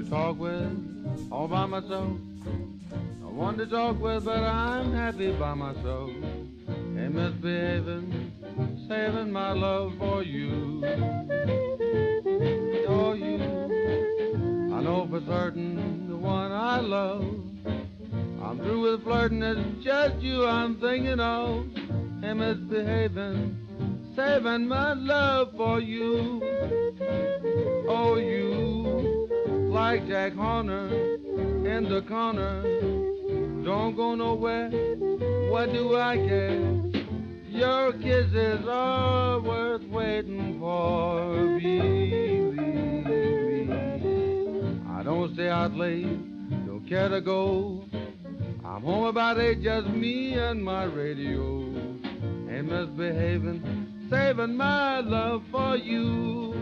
talk with all by myself. No one to talk with, but I'm happy by myself. Ain't misbehaving, saving my love for you. For you. I know for certain the one I love. I'm through with flirting, it's just you I'm thinking of. Ain't misbehaving, saving my love for you. Oh, you, like Jack Horner in the corner, don't go nowhere, what do I care? Your kisses are worth waiting for, believe me. I don't stay out late, don't care to go. I'm home about 8, just me and my radio. Ain't misbehaving, saving my love for you.